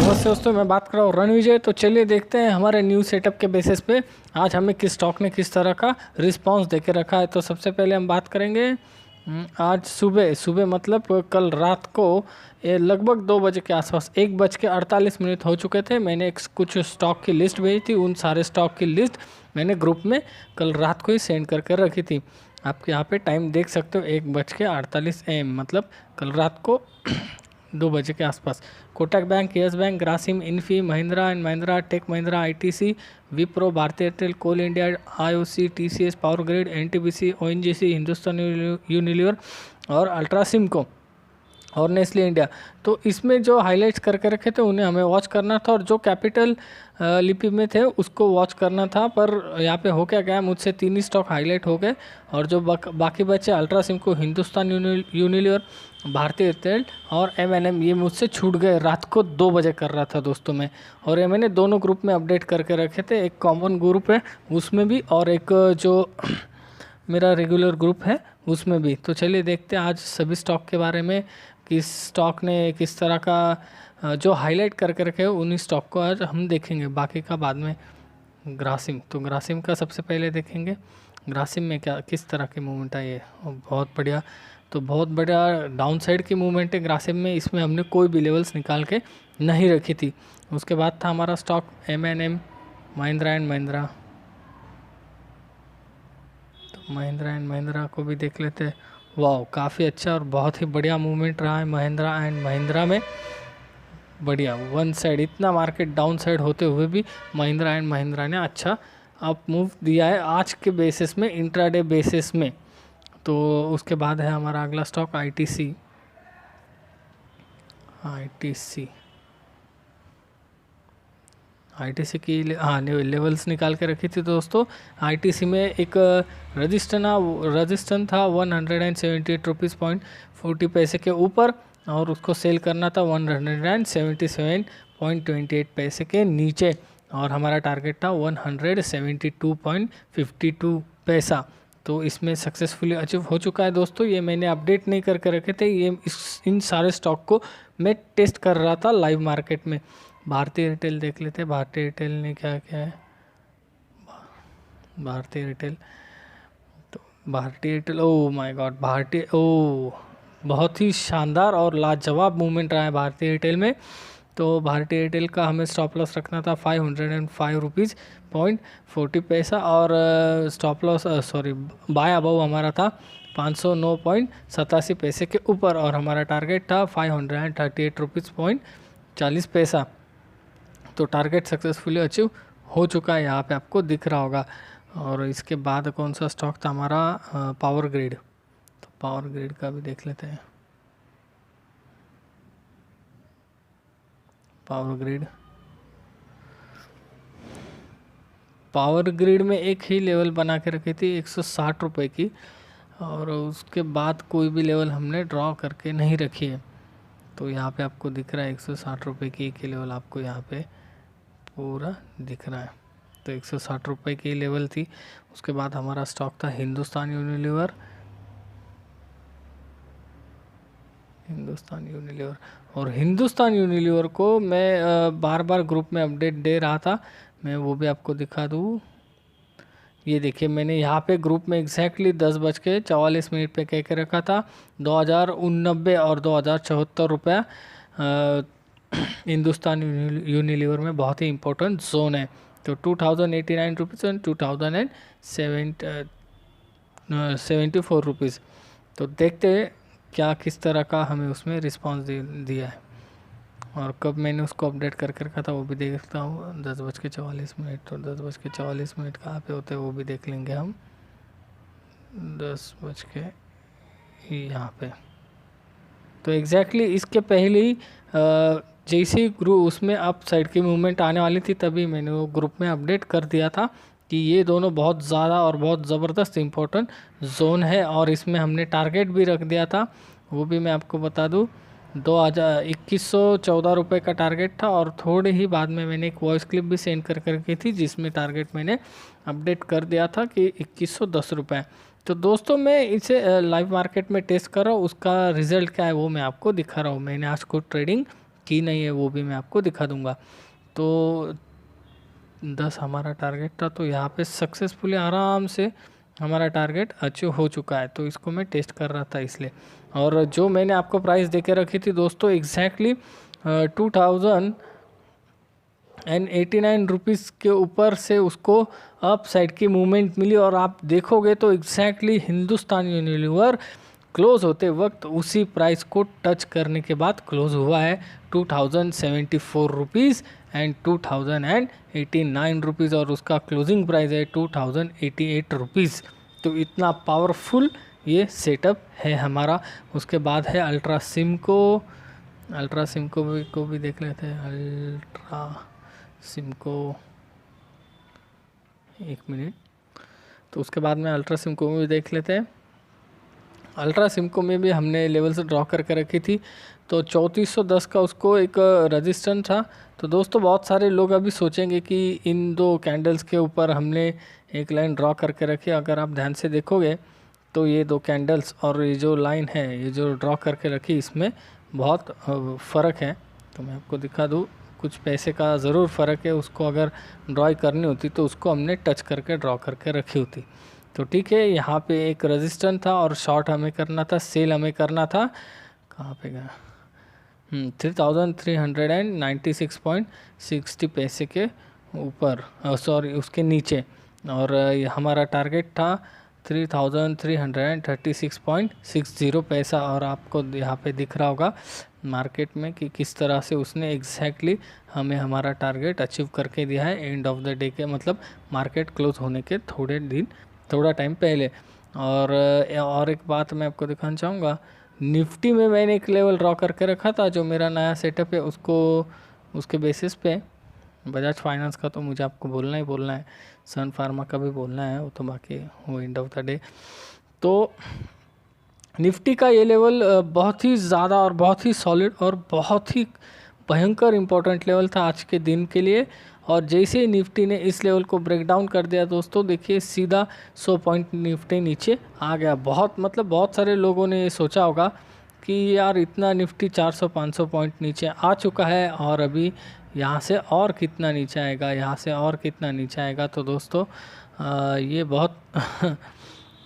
नमस्ते दोस्तों, मैं बात कर रहा हूँ रणविजय। तो चलिए देखते हैं हमारे न्यू सेटअप के बेसिस पे आज हमें किस स्टॉक ने किस तरह का रिस्पांस देके रखा है। तो सबसे पहले हम बात करेंगे आज सुबह सुबह मतलब कल रात को लगभग 2 बजे के आसपास 1:48 हो चुके थे। मैंने कुछ स्टॉक की लिस्ट भेजी थी। उन सारे स्टॉक की लिस्ट मैंने ग्रुप में कल रात को ही सेंड करके रखी थी। आप यहाँ पे टाइम देख सकते हो 1:48 AM मतलब कल रात को 2 बजे के आसपास। Kotak Bank, Yes Bank, Grasim, Infy, Mahindra and Mahindra, Tech Mahindra, ITC, Wipro, Bharti Airtel, Coal India, IOC, TCS, Power Grid, NTPC, ONGC, Hindustan Unilever और अल्ट्रासिमको और नेस्ले इंडिया। तो इसमें जो हाईलाइट्स करके रखे थे उन्हें हमें वॉच करना था और जो कैपिटल लिपि में थे उसको वॉच करना था। पर यहाँ पे हो क्या गया, मुझसे 3 ही स्टॉक हाईलाइट हो गए और जो बाकी बचे अल्ट्रासिमको, हिंदुस्तान यूनिलीवर, भारती एयरटेल और एमएनएम, ये मुझसे छूट गए। रात को 2 बजे कर रहा था दोस्तों मैं, और ये मैंने दोनों ग्रुप में अपडेट करके रखे थे। एक कॉमन ग्रुप है उसमें भी और एक जो मेरा रेगुलर ग्रुप है उसमें भी। तो चलिए देखते हैं आज सभी स्टॉक के बारे में, किस स्टॉक ने किस तरह का जो हाईलाइट करके रखे हो उन्हीं स्टॉक को आज हम देखेंगे, बाकी का बाद में। ग्रासिम, तो ग्रासिम का सबसे पहले देखेंगे ग्रासिम में क्या किस तरह की मूवमेंट आई है। बहुत बढ़िया, तो बहुत बढ़िया डाउन साइड की मूवमेंट है ग्रासिम में। इसमें हमने कोई भी लेवल्स निकाल के नहीं रखी थी। उसके बाद था हमारा stock MNM, Mahindra and Mahindra. तो महिंद्रा एंड महिंद्रा को भी देख लेते हैं। वाह, काफ़ी अच्छा और बहुत ही बढ़िया मूवमेंट रहा है महिंद्रा एंड महिंद्रा में। बढ़िया वन साइड, इतना मार्केट डाउन साइड होते हुए भी महिंद्रा एंड महिंद्रा ने अच्छा अप मूव दिया है आज के बेसिस में, इंट्राडे बेसिस में। तो उसके बाद है हमारा अगला स्टॉक आईटीसी। आईटीसी की लेवल्स निकाल के रखी थी दोस्तों। आईटीसी में एक रजिस्टेंस था 178 रुपीज़.40 के ऊपर और उसको सेल करना था 177.28 के नीचे, और हमारा टारगेट था 172.52 तो इसमें सक्सेसफुली अचीव हो चुका है दोस्तों। ये मैंने अपडेट नहीं करके रखे थे, ये इन सारे स्टॉक को मैं टेस्ट कर रहा था लाइव मार्केट में। भारती एयरटेल देख लेते हैं, भारती एयरटेल ने क्या क्या है। भारती एयरटेल, तो Bharti Airtel, oh my god, बहुत ही शानदार और लाजवाब मूवमेंट रहा है भारती एयरटेल में। तो भारती एयरटेल का हमें स्टॉप लॉस रखना था 505.40 और स्टॉप लॉस बाय अबव हमारा था 509.87 के ऊपर, और हमारा टारगेट था 538.40। तो टारगेट सक्सेसफुली अचीव हो चुका है, यहाँ पे आपको दिख रहा होगा। और इसके बाद कौन सा स्टॉक था हमारा, पावर ग्रिड। तो पावर ग्रिड का भी देख लेते हैं। पावर ग्रिड में एक ही लेवल बना के रखी थी 160 रुपये की, और उसके बाद कोई भी लेवल हमने ड्रॉ करके नहीं रखी है। तो यहाँ पे आपको दिख रहा है 160 रुपये की एक ही लेवल आपको यहाँ पे पूरा दिख रहा है। तो 160 रुपये की लेवल थी। उसके बाद हमारा स्टॉक था हिंदुस्तान यूनिलीवर। और हिंदुस्तान यूनिलीवर को मैं बार बार ग्रुप में अपडेट दे रहा था, मैं वो भी आपको दिखा दूँ। ये देखिए, मैंने यहाँ पे ग्रुप में एग्जैक्टली 10:44 पे कह के रखा था 2089 और 2074 रुपया हिंदुस्तान यूनिलीवर में बहुत ही इंपॉर्टेंट जोन है। तो 2089 रुपीज़ एंड 2074 रुपीज़। तो देखते हैं क्या किस तरह का हमें उसमें रिस्पांस दिया है, और कब मैंने उसको अपडेट करके रखा था वो भी देखता हूँ। 10:44, तो 10:44 कहाँ पे होते हैं वो भी देख लेंगे हम। 10 बज के यहाँ पे, तो एग्जैक्टली इसके पहले ही जैसे ही ग्रुप उसमें अप साइड की मूवमेंट आने वाली थी तभी मैंने वो ग्रुप में अपडेट कर दिया था कि ये दोनों बहुत ज़्यादा और बहुत ज़बरदस्त इम्पोर्टेंट जोन है, और इसमें हमने टारगेट भी रख दिया था। वो भी मैं आपको बता दूँ, 2114 रुपये का टारगेट था, और थोड़े ही बाद में मैंने एक वॉइस क्लिप भी सेंड कर करके थी जिसमें टारगेट मैंने अपडेट कर दिया था कि 2110 रुपये। तो दोस्तों मैं इसे लाइव मार्केट में टेस्ट कर रहा हूँ, उसका रिज़ल्ट क्या है वो मैं आपको दिखा रहा हूँ। मैंने आज को ट्रेडिंग की नहीं है वो भी मैं आपको दिखा दूंगा। तो 10 हमारा टारगेट था, तो यहाँ पे सक्सेसफुली आराम से हमारा टारगेट अचीव हो चुका है। तो इसको मैं टेस्ट कर रहा था इसलिए। और जो मैंने आपको प्राइस दे के रखी थी दोस्तों एग्जैक्टली 2089 रुपीज़ के ऊपर से उसको अप साइड की मूवमेंट मिली। और आप देखोगे तो एग्जैक्टली हिंदुस्तान यूनिलीवर क्लोज होते वक्त उसी प्राइस को टच करने के बाद क्लोज हुआ है 2074 रुपीज़ एंड 2089 रुपीज़, और उसका क्लोजिंग प्राइस है 2088 रुपीज़। तो इतना पावरफुल ये सेटअप है हमारा। उसके बाद है अल्ट्रा सिम को भी देख लेते हैं। अल्ट्रा सिम को 1 मिनट, तो उसके बाद में अल्ट्रा सिम को भी देख लेते हैं। अल्ट्रा सिम को में भी हमने लेवल से ड्रॉ करके रखी थी, तो 3410 का उसको एक रजिस्टेंस था। तो दोस्तों बहुत सारे लोग अभी सोचेंगे कि इन दो कैंडल्स के ऊपर हमने एक लाइन ड्रॉ करके रखी। अगर आप ध्यान से देखोगे तो ये दो कैंडल्स और ये जो लाइन है, ये जो ड्रॉ करके रखी, इसमें बहुत फ़र्क है। तो मैं आपको दिखा दूँ, कुछ पैसे का ज़रूर फ़र्क है। उसको अगर ड्रॉ करनी होती तो उसको हमने टच करके ड्रॉ करके रखी होती। तो ठीक है, यहाँ पे एक रेजिस्टेंस था और शॉर्ट हमें करना था, सेल हमें करना था। कहाँ पे गया? 3396.60 पैसे के ऊपर, सॉरी उसके नीचे। और हमारा टारगेट था 3336.60 पैसा। और आपको यहाँ पे दिख रहा होगा मार्केट में कि किस तरह से उसने एग्जैक्टली हमें हमारा टारगेट अचीव करके दिया है एंड ऑफ द डे के, मतलब मार्केट क्लोज होने के थोड़ा टाइम पहले। और एक बात मैं आपको दिखाना चाहूँगा, निफ्टी में मैंने एक लेवल ड्रॉ करके रखा था। जो मेरा नया सेटअप है उसको उसके बेसिस पे बजाज फाइनेंस का तो मुझे आपको बोलना ही बोलना है, सन फार्मा का भी बोलना है, वो तो बाकी वो एंड ऑफ द डे। तो निफ्टी का ये लेवल बहुत ही ज़्यादा और बहुत ही सॉलिड और बहुत ही भयंकर इम्पोर्टेंट लेवल था आज के दिन के लिए। और जैसे ही निफ्टी ने इस लेवल को ब्रेक डाउन कर दिया दोस्तों, देखिए सीधा 100 पॉइंट निफ्टी नीचे आ गया। बहुत सारे लोगों ने ये सोचा होगा कि यार इतना निफ्टी 400-500 पॉइंट नीचे आ चुका है और अभी यहाँ से और कितना नीचे आएगा, यहाँ से और कितना नीचे आएगा। तो दोस्तों ये बहुत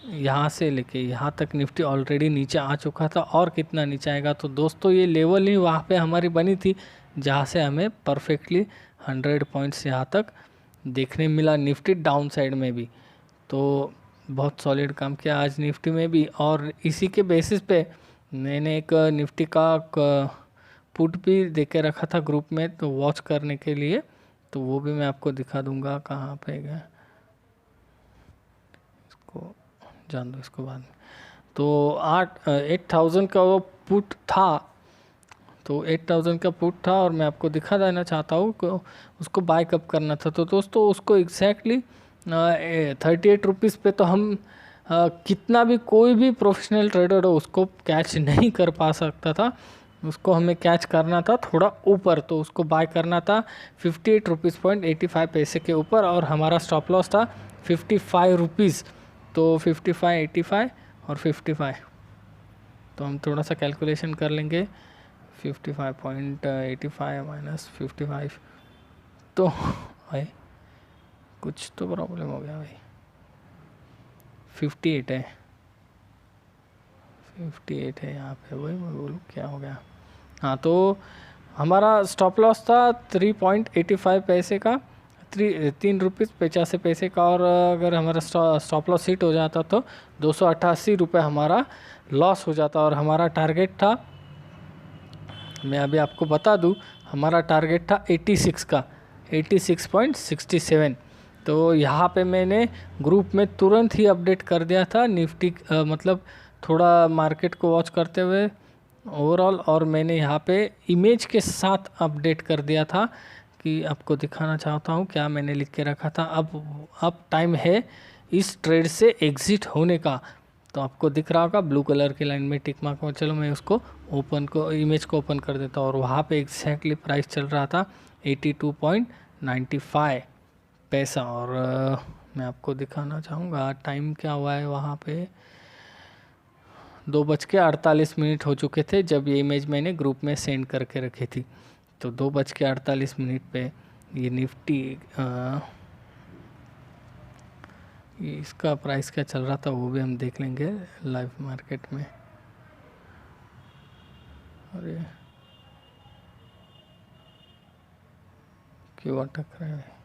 यहाँ से लेके यहाँ तक निफ्टी ऑलरेडी नीचे आ चुका था, और कितना नीचे आएगा। तो दोस्तों ये लेवल ही वहाँ पे हमारी बनी थी जहाँ से हमें परफेक्टली 100 पॉइंट्स यहाँ तक देखने मिला निफ्टी डाउन साइड में भी। तो बहुत सॉलिड काम किया आज निफ्टी में भी। और इसी के बेसिस पे मैंने एक निफ्टी का पुट भी दे के रखा था ग्रुप में, तो वॉच करने के लिए। तो वो भी मैं आपको दिखा दूंगा, कहाँ पे गया, इसको जान दो इसको बाद में। तो 8000 का वो पुट था, तो 8000 का पुट था और मैं आपको दिखा देना चाहता हूँ कि उसको बाय कब करना था। तो दोस्तों उसको एग्जैक्टली 38 रुपीज़ पे तो हम कितना भी कोई भी प्रोफेशनल ट्रेडर हो उसको कैच नहीं कर पा सकता था। उसको हमें कैच करना था थोड़ा ऊपर, तो उसको बाय करना था 58 रुपीज़ पॉइंट 85 पैसे के ऊपर। और हमारा स्टॉप लॉस था 55 रुपीज़। तो 55, 85 और 55, तो हम थोड़ा सा कैलकुलेशन कर लेंगे। 55.85 माइनस 55, तो भाई कुछ तो प्रॉब्लम हो गया भाई। 58 है, 58 है यहाँ पे, वही मैं बोलूँ क्या हो गया। हाँ, तो हमारा स्टॉप लॉस था 3.85 पैसे का, 3 रुपीज़ 85 पैसे का। और अगर हमारा स्टॉप लॉस हिट हो जाता तो 288 रुपये हमारा लॉस हो जाता। और हमारा टारगेट था, मैं अभी आपको बता दूं, हमारा टारगेट था 86 का, 86.67। तो यहाँ पे मैंने ग्रुप में तुरंत ही अपडेट कर दिया था निफ्टी, मतलब थोड़ा मार्केट को वॉच करते हुए ओवरऑल। और मैंने यहाँ पे इमेज के साथ अपडेट कर दिया था कि आपको दिखाना चाहता हूँ क्या मैंने लिख के रखा था। अब टाइम है इस ट्रेड से एग्ज़िट होने का। तो आपको दिख रहा होगा ब्लू कलर की लाइन में टिक मार्क में। चलो मैं उसको इमेज को ओपन कर देता हूँ। और वहाँ पे एग्जैक्टली प्राइस चल रहा था 82.95 पैसा। और मैं आपको दिखाना चाहूँगा टाइम क्या हुआ है वहाँ पे। 2:48 हो चुके थे जब ये इमेज मैंने ग्रुप में सेंड करके रखी थी। तो 2:48 पे ये निफ्टी इसका प्राइस क्या चल रहा था वो भी हम देख लेंगे लाइव मार्केट में। अरे क्यों अटक रहा है?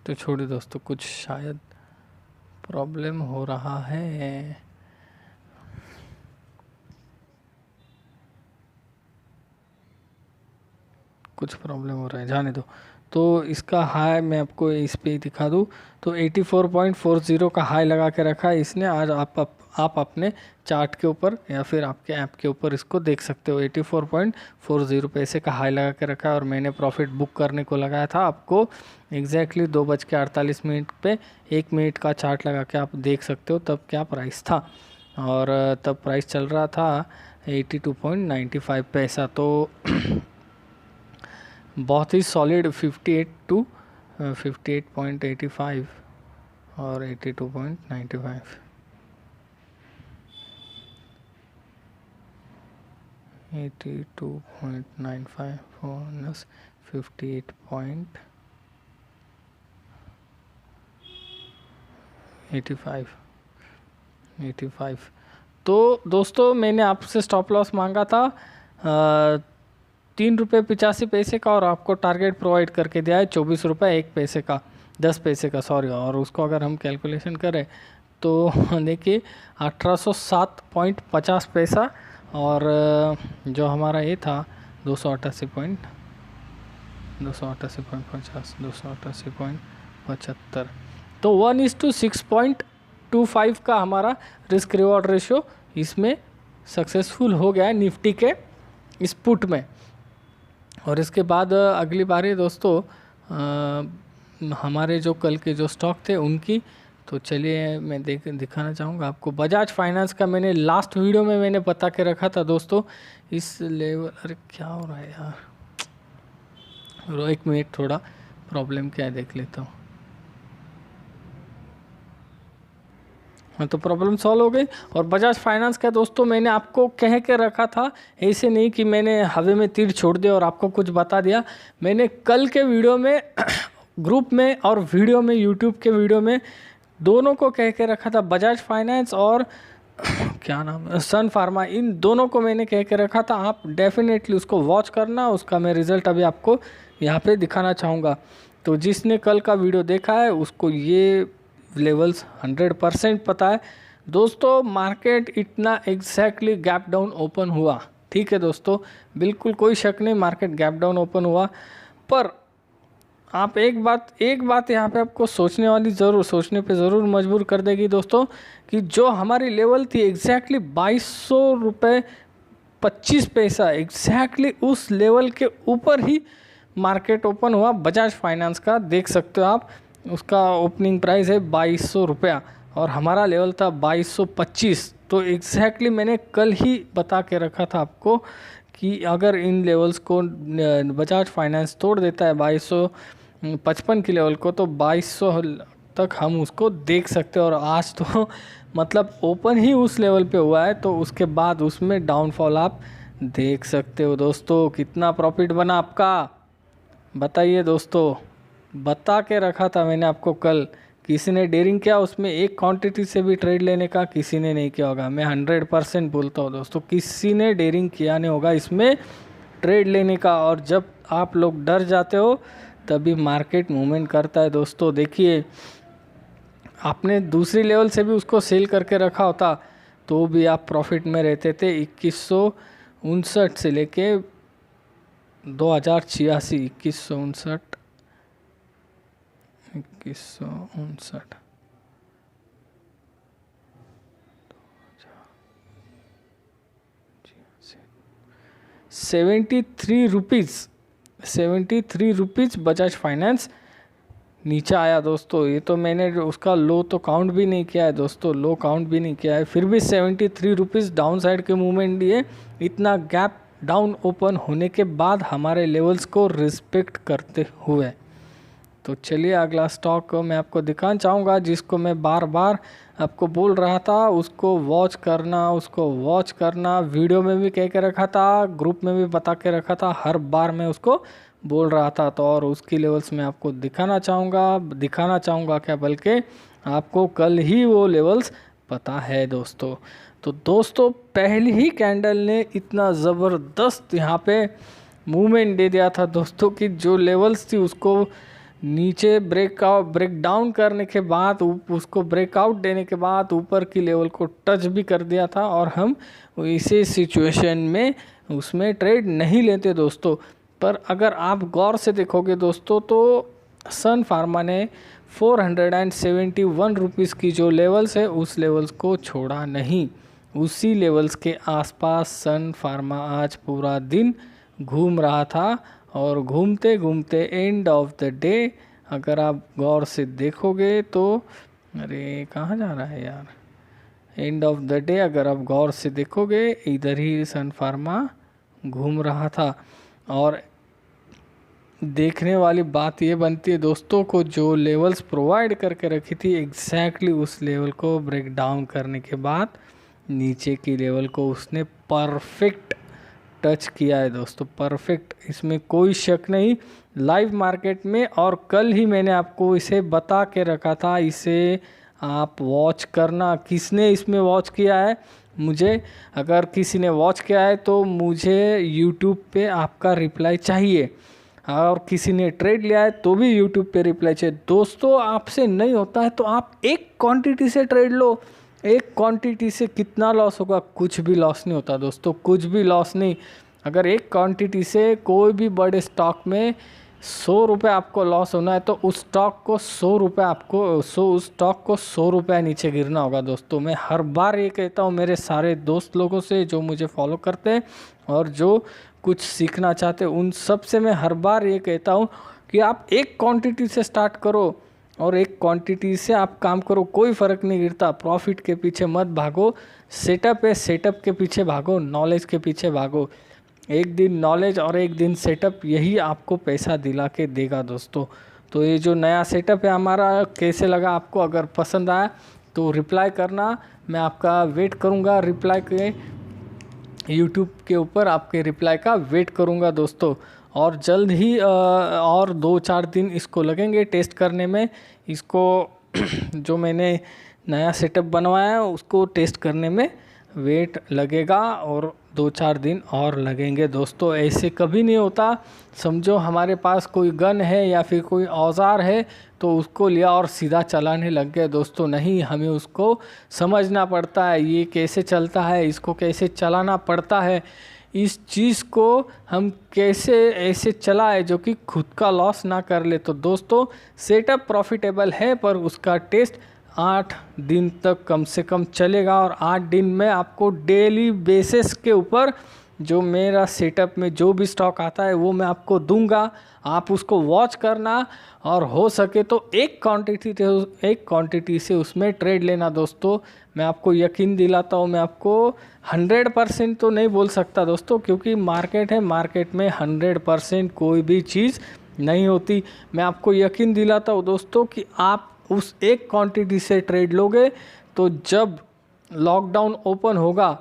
तो छोड़िए दोस्तों, कुछ शायद प्रॉब्लम हो रहा है। कुछ प्रॉब्लम हो रहा है, जाने दो। तो इसका हाई मैं आपको इस पे ही दिखा दूँ तो 84.40 का हाई लगा के रखा है इसने। आज आप अपने चार्ट के ऊपर या फिर आपके ऐप के ऊपर इसको देख सकते हो। 84.40 पैसे का हाई लगा के रखा है और मैंने प्रॉफिट बुक करने को लगाया था। आपको एग्जैक्टली 2:48 पे 1 मिनट का चार्ट लगा के आप देख सकते हो तब क्या प्राइस था। और तब प्राइस चल रहा था 82.95 पैसा। तो बहुत ही सॉलिड 58.85 और 82.95। 82.95 माइनस 58.85। तो दोस्तों मैंने आपसे स्टॉप लॉस मांगा था 3 रुपये 85 पैसे का और आपको टारगेट प्रोवाइड करके दिया है 24 रुपये 1 पैसे का, 10 पैसे का सॉरी। और उसको अगर हम कैलकुलेशन करें तो देखिए 1807.50 पैसा और जो हमारा ये था 288.50 तो 1:6.25 का हमारा रिस्क रिवॉर्ड रेशियो इसमें सक्सेसफुल हो गया है निफ्टी के इस पुट में। और इसके बाद अगली बारी दोस्तों हमारे जो कल के जो स्टॉक थे उनकी, तो चलिए मैं दिखाना चाहूँगा आपको। बजाज फाइनेंस का मैंने लास्ट वीडियो में मैंने बता के रखा था दोस्तों इस लेवल। अरे क्या हो रहा है यार, 1 मिनट, थोड़ा प्रॉब्लम क्या है देख लेता हूँ। तो प्रॉब्लम सॉल्व हो गई। और बजाज फाइनेंस का दोस्तों मैंने आपको कह के रखा था, ऐसे नहीं कि मैंने हवा में तीर छोड़ दिया और आपको कुछ बता दिया। मैंने कल के वीडियो में ग्रुप में और वीडियो में यूट्यूब के वीडियो में दोनों को कह के रखा था, बजाज फाइनेंस और क्या नाम है सन फार्मा, इन दोनों को मैंने कह के रखा था। आप डेफिनेटली उसको वॉच करना, उसका मैं रिज़ल्ट अभी आपको यहाँ पे दिखाना चाहूँगा। तो जिसने कल का वीडियो देखा है उसको ये लेवल्स 100% पता है दोस्तों। मार्केट इतना एग्जैक्टली गैप डाउन ओपन हुआ, ठीक है दोस्तों, बिल्कुल कोई शक नहीं, मार्केट गैप डाउन ओपन हुआ। पर आप एक बात यहाँ पे आपको सोचने पे ज़रूर मजबूर कर देगी दोस्तों कि जो हमारी लेवल थी एग्जैक्टली 2200 रुपये 25 पैसा, एग्जैक्टली उस लेवल के ऊपर ही मार्केट ओपन हुआ बजाज फाइनेंस का। देख सकते हो आप, उसका ओपनिंग प्राइस है 2200 रुपया और हमारा लेवल था 2225। तो एग्जैक्टली मैंने कल ही बता के रखा था आपको कि अगर इन लेवल्स को बजाज फाइनेंस तोड़ देता है 2255 की लेवल को, तो 2200 तक हम उसको देख सकते हैं। और आज तो मतलब ओपन ही उस लेवल पे हुआ है, तो उसके बाद उसमें डाउनफॉल आप देख सकते हो दोस्तों। कितना प्रॉफिट बना आपका बताइए दोस्तों, बता के रखा था मैंने आपको कल। किसी ने डेयरिंग किया उसमें एक क्वांटिटी से भी ट्रेड लेने का? किसी ने नहीं किया होगा। मैं 100% बोलता हूँ दोस्तों, किसी ने डेयरिंग किया नहीं होगा इसमें ट्रेड लेने का। और जब आप लोग डर जाते हो तभी मार्केट मूवमेंट करता है दोस्तों। देखिए, आपने दूसरी लेवल से भी उसको सेल करके रखा होता तो भी आप प्रॉफिट में रहते थे। 2159 से लेके 2086, 2159 ₹73 बजाज फाइनेंस नीचे आया दोस्तों। ये तो मैंने उसका लो तो काउंट भी नहीं किया है दोस्तों, लो काउंट भी नहीं किया है, फिर भी ₹73 डाउन साइड के मूवमेंट दिए। इतना गैप डाउन ओपन होने के बाद हमारे लेवल्स को रिस्पेक्ट करते हुए तो चलिए अगला स्टॉक मैं आपको दिखाना चाहूँगा, जिसको मैं बार बार आपको बोल रहा था उसको वॉच करना, वीडियो में भी कह के रखा था, ग्रुप में भी बता के रखा था, हर बार मैं उसको बोल रहा था। तो और उसकी लेवल्स मैं आपको दिखाना चाहूँगा क्या, बल्कि आपको कल ही वो लेवल्स पता है दोस्तों। तो दोस्तों पहली ही कैंडल ने इतना ज़बरदस्त यहाँ पे मूवमेंट दे दिया था दोस्तों कि जो लेवल्स थी उसको नीचे ब्रेक डाउन करने के बाद, उसको ब्रेकआउट देने के बाद ऊपर की लेवल को टच भी कर दिया था, और हम इसी सिचुएशन में उसमें ट्रेड नहीं लेते दोस्तों। पर अगर आप गौर से देखोगे दोस्तों तो सन फार्मा ने 471 रुपीज़ की जो लेवल्स है उस लेवल्स को छोड़ा नहीं, उसी लेवल्स के आसपास सन फार्मा आज पूरा दिन घूम रहा था। और घूमते घूमते एंड ऑफ द डे अगर आप गौर से देखोगे तो, अरे कहाँ जा रहा है यार, एंड ऑफ द डे अगर आप गौर से देखोगे इधर ही सन फार्मा घूम रहा था। और देखने वाली बात ये बनती है दोस्तों को जो लेवल्स प्रोवाइड करके रखी थी एग्जैक्टली उस लेवल को ब्रेक डाउन करने के बाद नीचे की लेवल को उसने परफेक्ट टच किया है दोस्तों, परफेक्ट, इसमें कोई शक नहीं लाइव मार्केट में। और कल ही मैंने आपको इसे बता के रखा था, इसे आप वॉच करना। किसने इसमें वॉच किया है, मुझे अगर किसी ने वॉच किया है तो मुझे यूट्यूब पे आपका रिप्लाई चाहिए, और किसी ने ट्रेड लिया है तो भी यूट्यूब पे रिप्लाई चाहिए दोस्तों। आपसे नहीं होता है तो आप एक क्वांटिटी से ट्रेड लो, एक क्वांटिटी से कितना लॉस होगा, कुछ भी लॉस नहीं होता दोस्तों, कुछ भी लॉस नहीं। अगर एक क्वांटिटी से कोई भी बड़े स्टॉक में 100 रुपये आपको लॉस होना है तो उस स्टॉक को 100 रुपये उस स्टॉक को 100 रुपये नीचे गिरना होगा दोस्तों। मैं हर बार ये कहता हूँ मेरे सारे दोस्त लोगों से जो मुझे फॉलो करते हैं और जो कुछ सीखना चाहते हैं उन सब से मैं हर बार ये कहता हूँ कि आप एक क्वांटिटी से स्टार्ट करो और एक क्वांटिटी से आप काम करो, कोई फ़र्क नहीं गिरता। प्रॉफिट के पीछे मत भागो, सेटअप है सेटअप के पीछे भागो, नॉलेज के पीछे भागो। एक दिन नॉलेज और एक दिन सेटअप, यही आपको पैसा दिला के देगा दोस्तों। तो ये जो नया सेटअप है हमारा कैसे लगा आपको, अगर पसंद आया तो रिप्लाई करना, मैं आपका वेट करूँगा रिप्लाई के, यूट्यूब के ऊपर आपके रिप्लाई का वेट करूँगा दोस्तों। और जल्द ही और 2-4 दिन इसको लगेंगे टेस्ट करने में, इसको जो मैंने नया सेटअप बनवाया है उसको टेस्ट करने में वेट लगेगा और 2-4 दिन और लगेंगे दोस्तों। ऐसे कभी नहीं होता, समझो हमारे पास कोई गन है या फिर कोई औजार है तो उसको लिया और सीधा चलाने लग गए दोस्तों, नहीं, हमें उसको समझना पड़ता है ये कैसे चलता है, इसको कैसे चलाना पड़ता है, इस चीज़ को हम कैसे ऐसे चलाए जो कि खुद का लॉस ना कर ले। तो दोस्तों सेटअप प्रॉफिटेबल है पर उसका टेस्ट 8 दिन तक कम से कम चलेगा, और 8 दिन में आपको डेली बेसिस के ऊपर जो मेरा सेटअप में जो भी स्टॉक आता है वो मैं आपको दूंगा, आप उसको वॉच करना और हो सके तो एक क्वांटिटी से उसमें ट्रेड लेना दोस्तों। मैं आपको यकीन दिलाता हूँ, मैं आपको 100% तो नहीं बोल सकता दोस्तों क्योंकि मार्केट है, मार्केट में 100% कोई भी चीज़ नहीं होती। मैं आपको यकीन दिलाता हूँ दोस्तों कि आप उस एक क्वांटिटी से ट्रेड लोगे तो जब लॉकडाउन ओपन होगा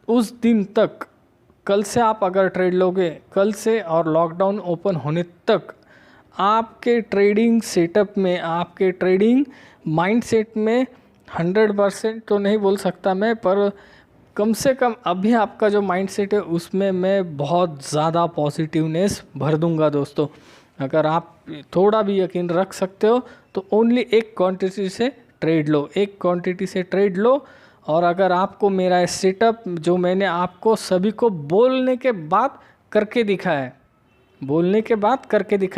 उस दिन तक, कल से आप अगर ट्रेड लोगे, कल से और लॉकडाउन ओपन होने तक आपके ट्रेडिंग सेटअप में, आपके ट्रेडिंग माइंडसेट में 100% तो नहीं बोल सकता मैं, पर कम से कम अभी आपका जो माइंडसेट है उसमें मैं बहुत ज़्यादा पॉजिटिवनेस भर दूंगा दोस्तों। अगर आप थोड़ा भी यकीन रख सकते हो तो ओनली एक क्वांटिटी से ट्रेड लो, एक क्वांटिटी से ट्रेड लो। और अगर आपको मेरा सेटअप जो मैंने आपको सभी को बोलने के बाद करके दिखाया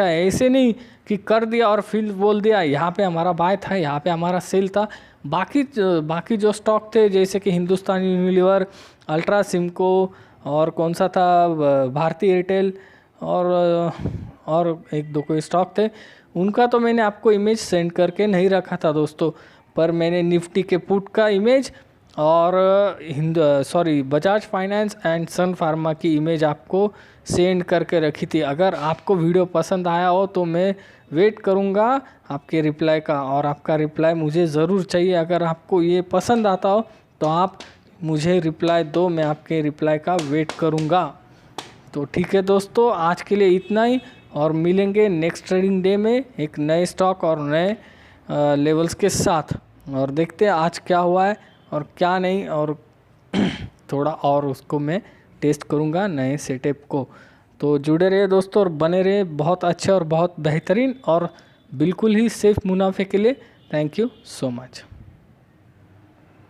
है, ऐसे नहीं कि कर दिया और फिर बोल दिया यहाँ पे हमारा बाय था, यहाँ पे हमारा सेल था। बाकी जो स्टॉक थे जैसे कि हिंदुस्तान यूनिलीवर, अल्ट्रा सिमको और कौन सा था भारतीय एयरटेल और एक दो कोई स्टॉक थे, उनका तो मैंने आपको इमेज सेंड करके नहीं रखा था दोस्तों, पर मैंने निफ्टी के पुट का इमेज और Bajaj Finance and Sun Pharma की इमेज आपको सेंड करके रखी थी। अगर आपको वीडियो पसंद आया हो तो मैं वेट करूँगा आपके रिप्लाई का, और आपका रिप्लाई मुझे ज़रूर चाहिए। अगर आपको ये पसंद आता हो तो आप मुझे रिप्लाई दो, मैं आपके रिप्लाई का वेट करूँगा। तो ठीक है दोस्तों, आज के लिए इतना ही, और मिलेंगे नेक्स्ट ट्रेडिंग डे में एक नए स्टॉक और नए लेवल्स के साथ, और देखते हैं आज क्या हुआ है और क्या नहीं, और थोड़ा और उसको मैं टेस्ट करूँगा नए सेटअप को। तो जुड़े रहिए दोस्तों और बने रहिए बहुत अच्छे और बहुत बेहतरीन और बिल्कुल ही सेफ मुनाफे के लिए। Thank you so much.